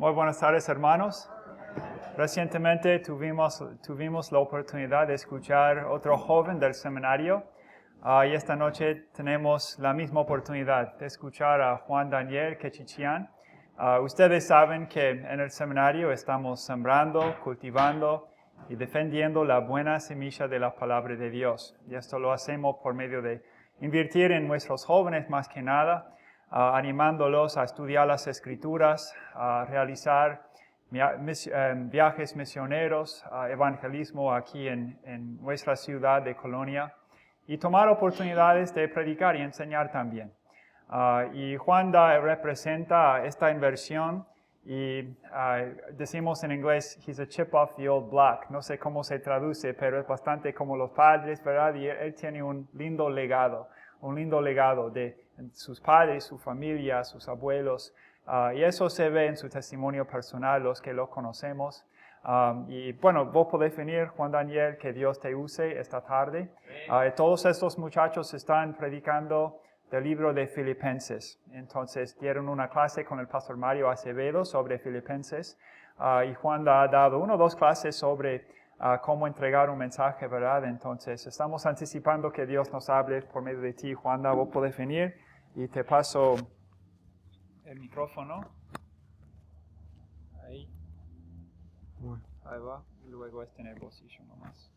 Muy buenas tardes, hermanos. Recientemente tuvimos la oportunidad de escuchar otro joven del seminario y esta noche tenemos la misma oportunidad de escuchar a Juan Daniel Quechichian. Ustedes saben que en el seminario estamos sembrando, cultivando y defendiendo la buena semilla de la palabra de Dios. Y esto lo hacemos por medio de invertir en nuestros jóvenes más que nada, animándolos a estudiar las Escrituras, a realizar viajes misioneros, evangelismo aquí en nuestra ciudad de Colonia y tomar oportunidades de predicar y enseñar también. Y Juan representa esta inversión y decimos en inglés, he's a chip off the old block. No sé cómo se traduce, pero es bastante como los padres, ¿verdad? Y él tiene un lindo legado de sus padres, su familia, sus abuelos. Y eso se ve en su testimonio personal, los que lo conocemos. Y bueno, vos podés venir, Juan Daniel, que Dios te use esta tarde. Todos estos muchachos están predicando del libro de Filipenses. Entonces, dieron una clase con el pastor Mario Acevedo sobre Filipenses. Y Juan ha dado 1 o 2 clases sobre cómo entregar un mensaje, ¿verdad? Entonces, estamos anticipando que Dios nos hable por medio de ti, Juan. Vos podés venir y te paso el micrófono. Ahí. Ahí va. Y luego en el bolsillo nomás.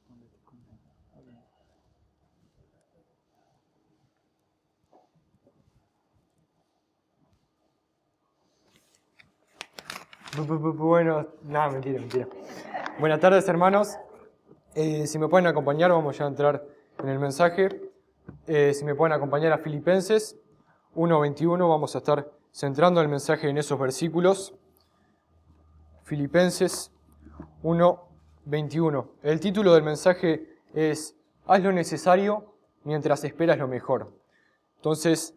Bueno, nada, mentira. Buenas tardes, hermanos. Si me pueden acompañar, vamos ya a entrar en el mensaje. Si me pueden acompañar a Filipenses 1:21, vamos a estar centrando el mensaje en esos versículos. Filipenses 1:21. El título del mensaje es Haz lo necesario mientras esperas lo mejor. Entonces,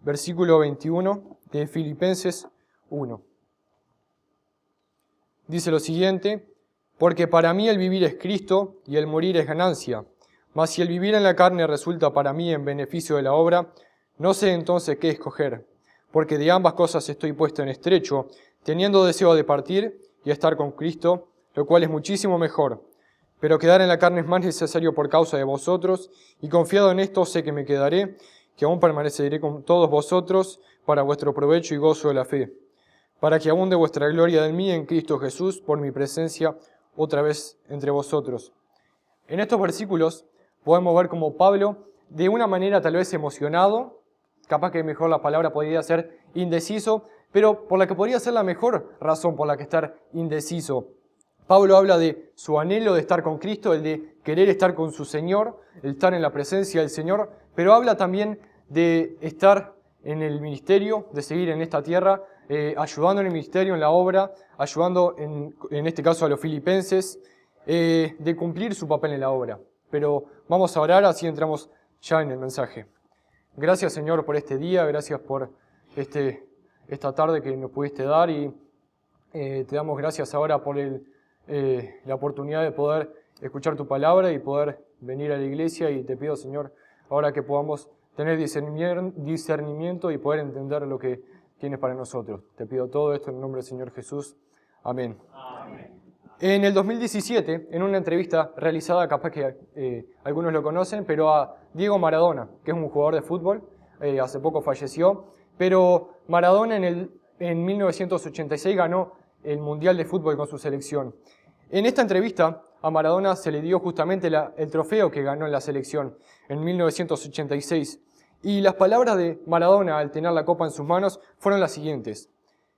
versículo 21 de Filipenses 1. Dice lo siguiente: porque para mí el vivir es Cristo y el morir es ganancia. Mas si el vivir en la carne resulta para mí en beneficio de la obra, no sé entonces qué escoger, porque de ambas cosas estoy puesto en estrecho, teniendo deseo de partir y estar con Cristo, lo cual es muchísimo mejor. Pero quedar en la carne es más necesario por causa de vosotros, y confiado en esto sé que me quedaré, que aún permaneceré con todos vosotros para vuestro provecho y gozo de la fe, para que abunde vuestra gloria de mí en Cristo Jesús por mi presencia otra vez entre vosotros. En estos versículos podemos ver como Pablo, de una manera tal vez emocionado, capaz que mejor la palabra podría ser indeciso, pero por la que podría ser la mejor razón por la que estar indeciso. Pablo habla de su anhelo de estar con Cristo, el de querer estar con su Señor, el estar en la presencia del Señor, pero habla también de estar en el ministerio, de seguir en esta tierra, ayudando en el ministerio, en la obra, ayudando en este caso a los filipenses, de cumplir su papel en la obra. Pero vamos a orar, así entramos ya en el mensaje. Gracias, Señor, por este día, gracias por esta tarde que nos pudiste dar y te damos gracias ahora por la oportunidad de poder escuchar tu palabra y poder venir a la iglesia, y te pido, Señor, ahora que podamos tener discernimiento y poder entender lo que tienes para nosotros. Te pido todo esto en el nombre del Señor Jesús. Amén. Amén. En el 2017, en una entrevista realizada, capaz que algunos lo conocen, pero a Diego Maradona, que es un jugador de fútbol, hace poco falleció, pero Maradona en 1986 ganó el Mundial de Fútbol con su selección. En esta entrevista a Maradona se le dio justamente el trofeo que ganó en la selección en 1986. Y las palabras de Maradona al tener la copa en sus manos fueron las siguientes: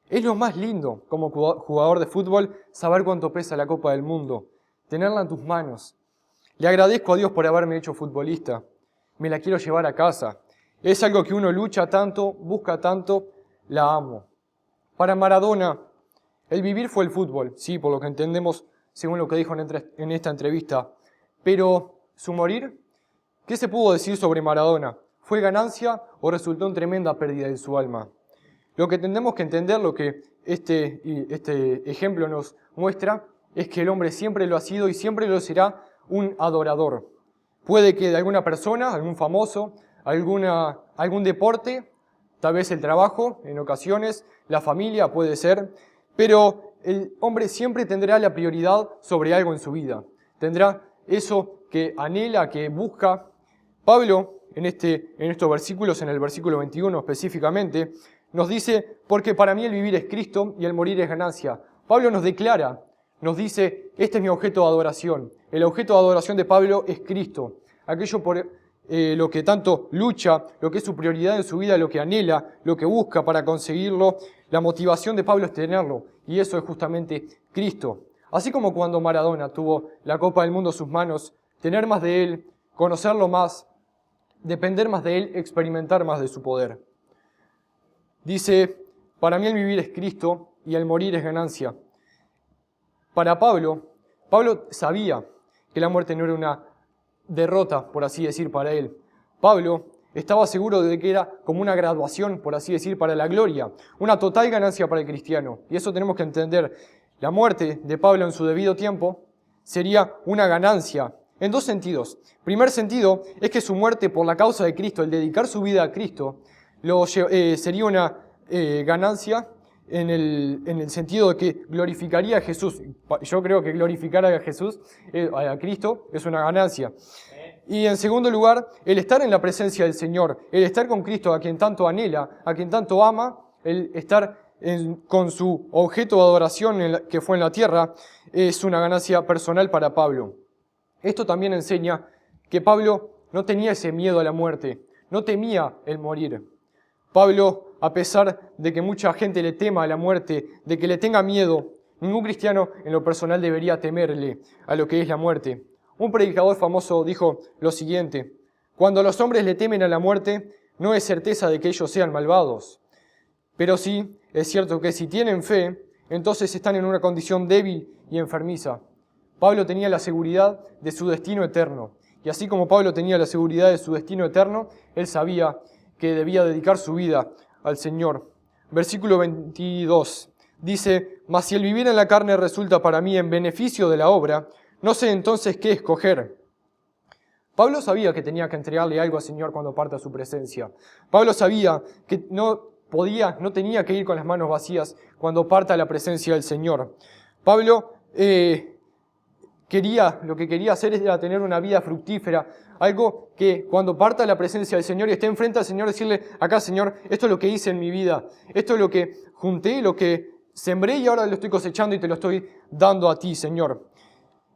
es lo más lindo como jugador de fútbol saber cuánto pesa la Copa del Mundo, tenerla en tus manos. Le agradezco a Dios por haberme hecho futbolista. Me la quiero llevar a casa. Es algo que uno lucha tanto, busca tanto, la amo. Para Maradona, el vivir fue el fútbol, sí, por lo que entendemos según lo que dijo en esta entrevista. Pero su morir, ¿qué se pudo decir sobre Maradona? ¿Fue ganancia o resultó en tremenda pérdida de su alma? Lo que tenemos que entender, lo que este ejemplo nos muestra, es que el hombre siempre lo ha sido y siempre lo será un adorador. Puede que de alguna persona, algún famoso, algún deporte, tal vez el trabajo, en ocasiones, la familia puede ser, pero el hombre siempre tendrá la prioridad sobre algo en su vida. Tendrá eso que anhela, que busca. Pablo, en estos versículos, en el versículo 21 específicamente, nos dice, porque para mí el vivir es Cristo y el morir es ganancia. Pablo nos declara, nos dice, este es mi objeto de adoración. El objeto de adoración de Pablo es Cristo. Aquello por lo que tanto lucha, lo que es su prioridad en su vida, lo que anhela, lo que busca para conseguirlo. La motivación de Pablo es tenerlo, y eso es justamente Cristo. Así como cuando Maradona tuvo la Copa del Mundo en sus manos, tener más de Él, conocerlo más, depender más de Él, experimentar más de su poder. Dice, para mí el vivir es Cristo y el morir es ganancia. Para Pablo sabía que la muerte no era una derrota, por así decir, para él. Pablo estaba seguro de que era como una graduación, por así decir, para la gloria, una total ganancia para el cristiano. Y eso tenemos que entender. La muerte de Pablo en su debido tiempo sería una ganancia en dos sentidos. Primer sentido es que su muerte por la causa de Cristo, el dedicar su vida a Cristo, sería una ganancia en el sentido de que glorificaría a Jesús. Yo creo que glorificar a Jesús, a Cristo, es una ganancia. Y en segundo lugar, el estar en la presencia del Señor, el estar con Cristo, a quien tanto anhela, a quien tanto ama, el estar con su objeto de adoración que fue en la tierra, es una ganancia personal para Pablo. Esto también enseña que Pablo no tenía ese miedo a la muerte, no temía el morir. Pablo, a pesar de que mucha gente le tema a la muerte, de que le tenga miedo, ningún cristiano en lo personal debería temerle a lo que es la muerte. Un predicador famoso dijo lo siguiente: cuando los hombres le temen a la muerte, no es certeza de que ellos sean malvados. Pero sí, es cierto que si tienen fe, entonces están en una condición débil y enfermiza. Pablo tenía la seguridad de su destino eterno. Y así como Pablo tenía la seguridad de su destino eterno, él sabía que debía dedicar su vida al Señor. Versículo 22 dice, mas si el vivir en la carne resulta para mí en beneficio de la obra, no sé entonces qué escoger. Pablo sabía que tenía que entregarle algo al Señor cuando parta a su presencia. Pablo sabía que no tenía que ir con las manos vacías cuando parta a la presencia del Señor. Pablo lo que quería hacer era tener una vida fructífera, algo que cuando parta a la presencia del Señor y esté enfrente al Señor, decirle, acá Señor, esto es lo que hice en mi vida, esto es lo que junté, lo que sembré y ahora lo estoy cosechando y te lo estoy dando a ti, Señor.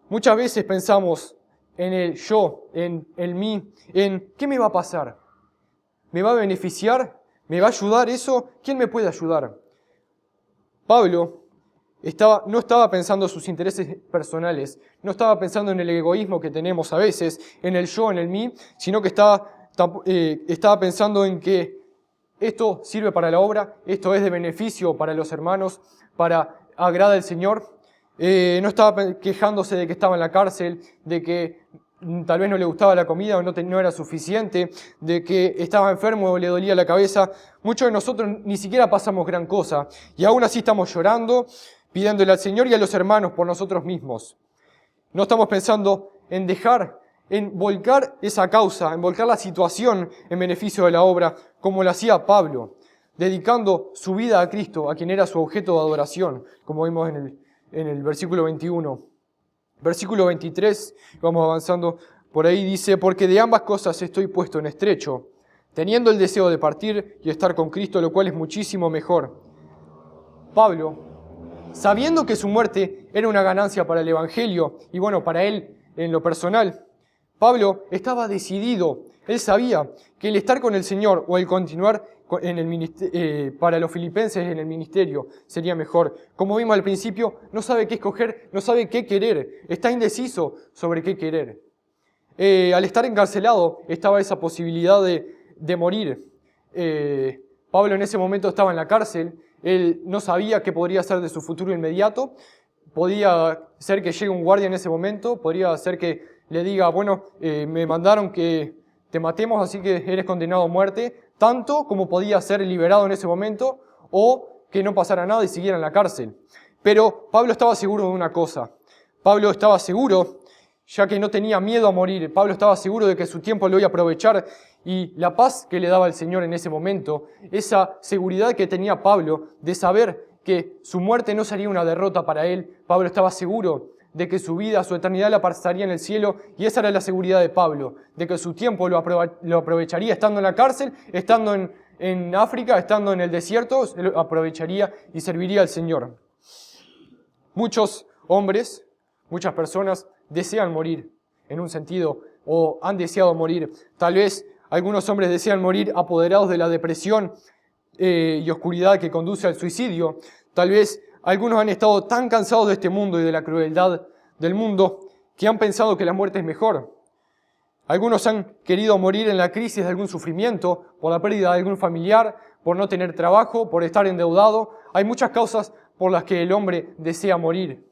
Muchas veces pensamos en el yo, en el mí, en ¿qué me va a pasar? ¿Me va a beneficiar? ¿Me va a ayudar eso? ¿Quién me puede ayudar? Pablo no estaba pensando en sus intereses personales, no estaba pensando en el egoísmo que tenemos a veces, en el yo, en el mí, sino que estaba pensando en que esto sirve para la obra, esto es de beneficio para los hermanos, para agrada al Señor. No estaba quejándose de que estaba en la cárcel, de que tal vez no le gustaba la comida o no era suficiente, de que estaba enfermo o le dolía la cabeza. Muchos de nosotros ni siquiera pasamos gran cosa y aún así estamos llorando, pidiéndole al Señor y a los hermanos por nosotros mismos. No estamos pensando en volcar esa causa, en volcar la situación en beneficio de la obra, como lo hacía Pablo, dedicando su vida a Cristo, a quien era su objeto de adoración, como vimos en el versículo 21. Versículo 23, vamos avanzando por ahí, dice, porque de ambas cosas estoy puesto en estrecho, teniendo el deseo de partir y estar con Cristo, lo cual es muchísimo mejor. Pablo, sabiendo que su muerte era una ganancia para el Evangelio, y bueno, para él en lo personal, Pablo estaba decidido. Él sabía que el estar con el Señor o el continuar para los filipenses en el ministerio sería mejor. Como vimos al principio, no sabe qué escoger, no sabe qué querer, está indeciso sobre qué querer. Al estar encarcelado estaba esa posibilidad de morir. Pablo en ese momento estaba en la cárcel, él no sabía qué podría ser de su futuro inmediato, podía ser que llegue un guardia en ese momento, podría ser que le diga, bueno, me mandaron que te matemos, así que eres condenado a muerte, tanto como podía ser liberado en ese momento, o que no pasara nada y siguiera en la cárcel. Pero Pablo estaba seguro de una cosa. Pablo estaba seguro, ya que no tenía miedo a morir, Pablo estaba seguro de que su tiempo lo iba a aprovechar, y la paz que le daba el Señor en ese momento, esa seguridad que tenía Pablo de saber que su muerte no sería una derrota para él. Pablo estaba seguro de que su vida, su eternidad la pasaría en el cielo, y esa era la seguridad de Pablo, de que su tiempo lo aprovecharía estando en la cárcel, estando en África, estando en el desierto, lo aprovecharía y serviría al Señor. Muchos hombres, muchas personas desean morir en un sentido, o han deseado morir. Tal vez algunos hombres desean morir apoderados de la depresión y oscuridad que conduce al suicidio. Tal vez algunos han estado tan cansados de este mundo y de la crueldad del mundo que han pensado que la muerte es mejor. Algunos han querido morir en la crisis de algún sufrimiento, por la pérdida de algún familiar, por no tener trabajo, por estar endeudado. Hay muchas causas por las que el hombre desea morir.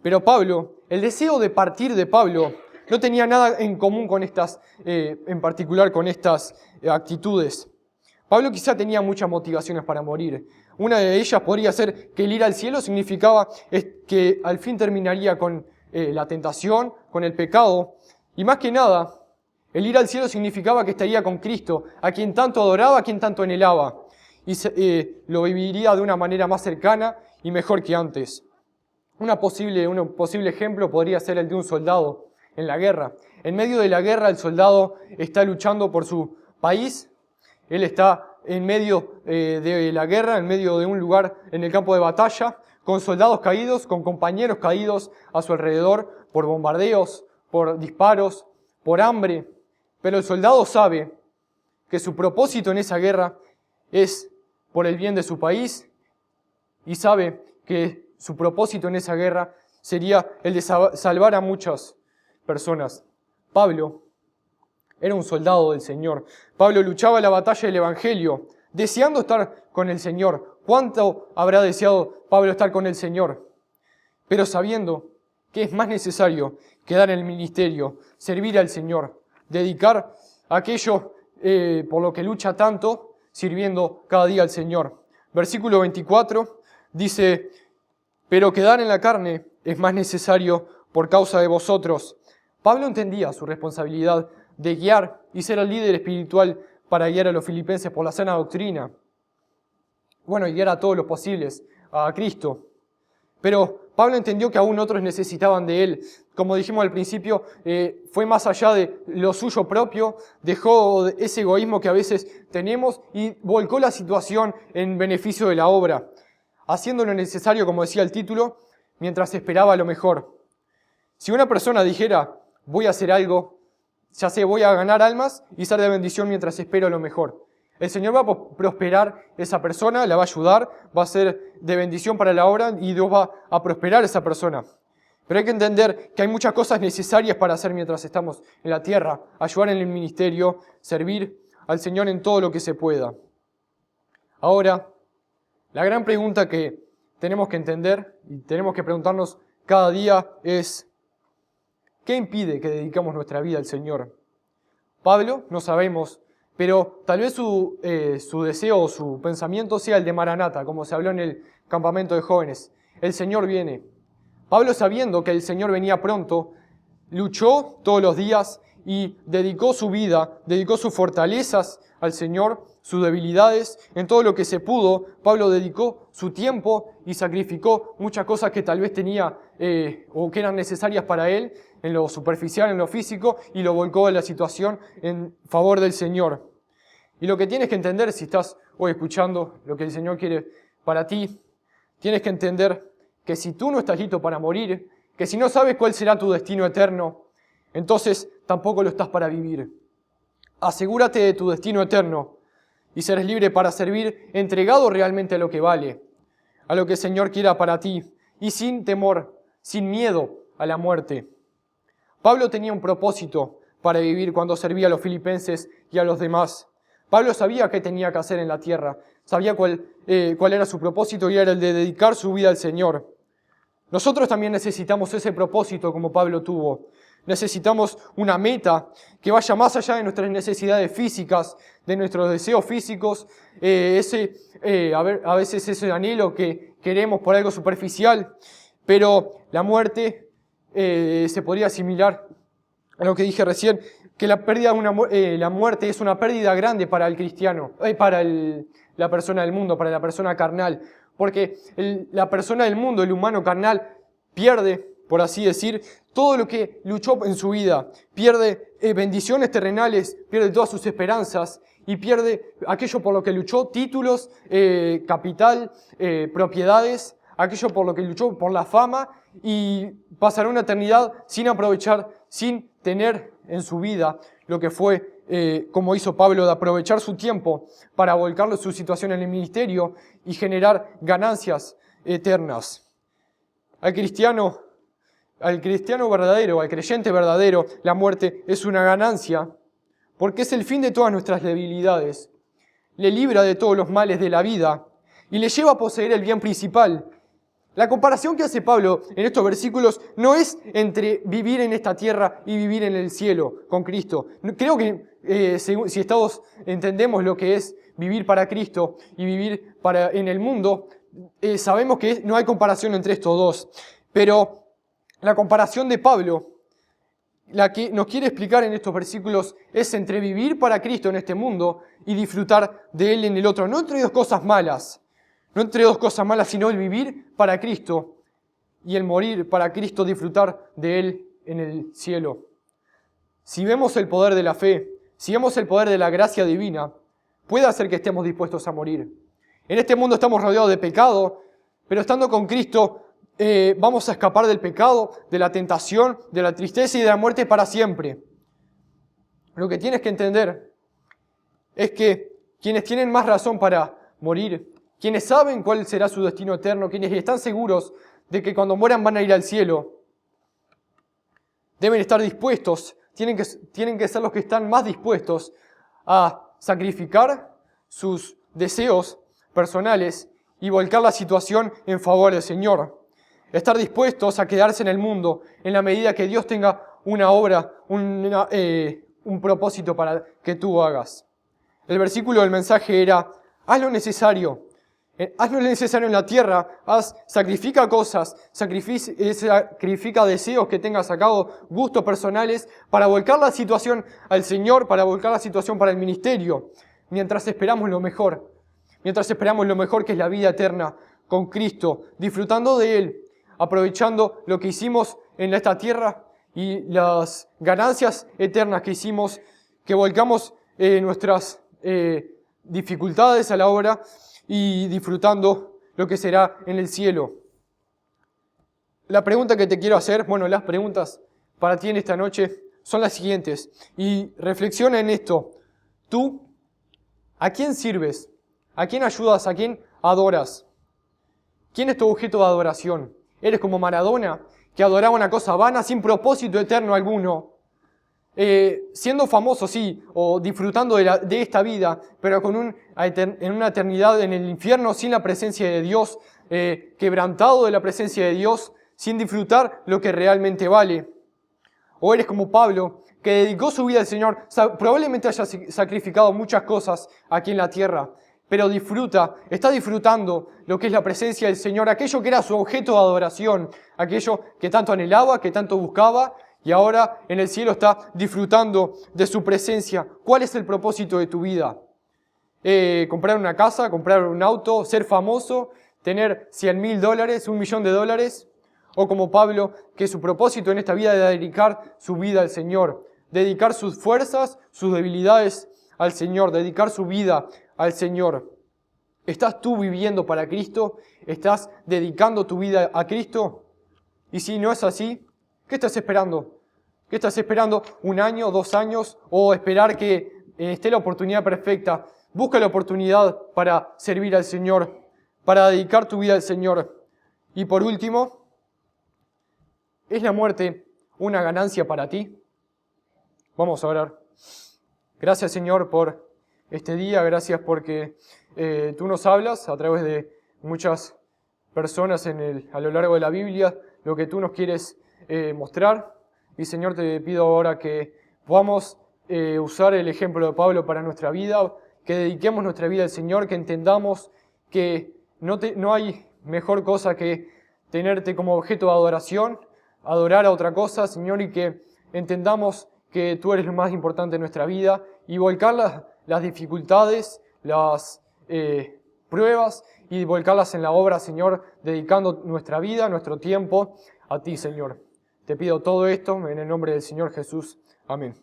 Pero Pablo, el deseo de partir de Pablo, no tenía nada en común con estas, en particular con estas actitudes. Pablo quizá tenía muchas motivaciones para morir. Una de ellas podría ser que el ir al cielo significaba que al fin terminaría con la tentación, con el pecado. Y más que nada, el ir al cielo significaba que estaría con Cristo, a quien tanto adoraba, a quien tanto anhelaba. Y lo viviría de una manera más cercana y mejor que antes. Un posible ejemplo podría ser el de un soldado en la guerra. En medio de la guerra, el soldado está luchando por su país. Él está en medio de la guerra, en medio de un lugar en el campo de batalla, con soldados caídos, con compañeros caídos a su alrededor por bombardeos, por disparos, por hambre. Pero el soldado sabe que su propósito en esa guerra es por el bien de su país, y sabe que su propósito en esa guerra sería el de salvar a muchas personas. Pablo era un soldado del Señor. Pablo luchaba la batalla del Evangelio, deseando estar con el Señor. ¿Cuánto habrá deseado Pablo estar con el Señor? Pero sabiendo que es más necesario quedar en el ministerio, servir al Señor, dedicar aquello por lo que lucha tanto, sirviendo cada día al Señor. Versículo 24 dice: pero quedar en la carne es más necesario por causa de vosotros. Pablo entendía su responsabilidad de guiar y ser el líder espiritual para guiar a los filipenses por la sana doctrina. Bueno, y guiar a todos los posibles a Cristo. Pero Pablo entendió que aún otros necesitaban de él. Como dijimos al principio, fue más allá de lo suyo propio, dejó ese egoísmo que a veces tenemos y volcó la situación en beneficio de la obra, haciendo lo necesario, como decía el título, mientras esperaba lo mejor. Si una persona dijera, voy a hacer algo, ya sé, voy a ganar almas y ser de bendición mientras espero lo mejor, el Señor va a prosperar esa persona, la va a ayudar, va a ser de bendición para la obra y Dios va a prosperar a esa persona. Pero hay que entender que hay muchas cosas necesarias para hacer mientras estamos en la tierra, ayudar en el ministerio, servir al Señor en todo lo que se pueda. Ahora, la gran pregunta que tenemos que entender y tenemos que preguntarnos cada día es: ¿qué impide que dediquemos nuestra vida al Señor? Pablo, no sabemos, pero tal vez su deseo o su pensamiento sea el de Maranata, como se habló en el campamento de jóvenes. El Señor viene. Pablo, sabiendo que el Señor venía pronto, luchó todos los días y dedicó su vida, dedicó sus fortalezas al Señor, sus debilidades, en todo lo que se pudo. Pablo dedicó su tiempo y sacrificó muchas cosas que tal vez tenía o que eran necesarias para él, en lo superficial, en lo físico, y lo volcó a la situación en favor del Señor. Y lo que tienes que entender, si estás hoy escuchando lo que el Señor quiere para ti, tienes que entender que si tú no estás listo para morir, que si no sabes cuál será tu destino eterno, entonces tampoco lo estás para vivir. Asegúrate de tu destino eterno y serás libre para servir, entregado realmente a lo que vale, a lo que el Señor quiera para ti, y sin temor, sin miedo a la muerte. Pablo tenía un propósito para vivir cuando servía a los filipenses y a los demás. Pablo sabía qué tenía que hacer en la tierra, sabía cuál era su propósito, y era el de dedicar su vida al Señor. Nosotros también necesitamos ese propósito como Pablo tuvo. Necesitamos una meta que vaya más allá de nuestras necesidades físicas, de nuestros deseos físicos, a veces ese anhelo que queremos por algo superficial, pero la muerte se podría asimilar a lo que dije recién, que la muerte es una pérdida grande para el cristiano, para la persona del mundo, para la persona carnal, Porque la persona del mundo, el humano carnal, pierde, por así decir, todo lo que luchó en su vida. Pierde bendiciones terrenales, pierde todas sus esperanzas y pierde aquello por lo que luchó, títulos, capital, propiedades, aquello por lo que luchó, por la fama, y pasará una eternidad sin aprovechar, sin tener en su vida lo que fue, como hizo Pablo, de aprovechar su tiempo para volcar su situación en el ministerio y generar ganancias eternas. Al cristiano verdadero, al creyente verdadero, la muerte es una ganancia, porque es el fin de todas nuestras debilidades. Le libra de todos los males de la vida y le lleva a poseer el bien principal. La comparación que hace Pablo en estos versículos no es entre vivir en esta tierra y vivir en el cielo con Cristo. Creo que si todos entendemos lo que es vivir para Cristo y vivir en el mundo, sabemos que no hay comparación entre estos dos. Pero la comparación de Pablo, la que nos quiere explicar en estos versículos, es entre vivir para Cristo en este mundo y disfrutar de Él en el otro. No entre dos cosas malas. No entre dos cosas malas, sino el vivir para Cristo y el morir para Cristo, disfrutar de Él en el cielo. Si vemos el poder de la fe, si vemos el poder de la gracia divina, puede hacer que estemos dispuestos a morir. En este mundo estamos rodeados de pecado, pero estando con Cristo vamos a escapar del pecado, de la tentación, de la tristeza y de la muerte para siempre. Lo que tienes que entender es que quienes tienen más razón para morir, quienes saben cuál será su destino eterno, quienes están seguros de que cuando mueran van a ir al cielo, deben estar dispuestos, tienen que ser los que están más dispuestos a sacrificar sus deseos personales y volcar la situación en favor del Señor. Estar dispuestos a quedarse en el mundo en la medida que Dios tenga una obra, un propósito para que tú hagas. El versículo del mensaje era: haz lo necesario en la tierra, sacrifica cosas, sacrifica deseos que tengas a cabo, gustos personales, para volcar la situación al Señor, para volcar la situación para el ministerio, mientras esperamos lo mejor que es la vida eterna con Cristo, disfrutando de Él, aprovechando lo que hicimos en esta tierra y las ganancias eternas que hicimos, que volcamos nuestras dificultades a la obra y disfrutando lo que será en el cielo. La pregunta que te quiero hacer, las preguntas para ti en esta noche son las siguientes. Y reflexiona en esto. ¿Tú a quién sirves? ¿A quién ayudas? ¿A quién adoras? ¿Quién es tu objeto de adoración? ¿Eres como Maradona, que adoraba una cosa vana sin propósito eterno alguno? Siendo famoso, sí, o disfrutando de esta vida, pero en una eternidad en el infierno sin la presencia de Dios, quebrantado de la presencia de Dios, sin disfrutar lo que realmente vale. O eres como Pablo, que dedicó su vida al Señor, probablemente haya sacrificado muchas cosas aquí en la tierra, pero está disfrutando lo que es la presencia del Señor, aquello que era su objeto de adoración, aquello que tanto anhelaba, que tanto buscaba, y ahora en el cielo está disfrutando de su presencia. ¿Cuál es el propósito de tu vida? ¿Comprar una casa, comprar un auto, ser famoso, tener $100,000, $1,000,000? O como Pablo, que su propósito en esta vida es dedicar su vida al Señor, dedicar sus fuerzas, sus debilidades al Señor, dedicar su vida al Señor. ¿Estás tú viviendo para Cristo? ¿Estás dedicando tu vida a Cristo? Y si no es así, ¿qué estás esperando? ¿Qué estás esperando? ¿1 año, 2 años? ¿O esperar que esté la oportunidad perfecta? Busca la oportunidad para servir al Señor, para dedicar tu vida al Señor. Y por último, ¿es la muerte una ganancia para ti? Vamos a orar. Gracias, Señor, por este día. Gracias porque tú nos hablas a través de muchas personas a lo largo de la Biblia, lo que tú nos quieres mostrar. Y Señor, te pido ahora que podamos usar el ejemplo de Pablo para nuestra vida, que dediquemos nuestra vida al Señor, que entendamos que no hay mejor cosa que tenerte como objeto de adoración, adorar a otra cosa, Señor, y que entendamos que tú eres lo más importante en nuestra vida y volcar las dificultades, las pruebas y volcarlas en la obra, Señor, dedicando nuestra vida, nuestro tiempo a ti, Señor. Te pido todo esto en el nombre del Señor Jesús. Amén.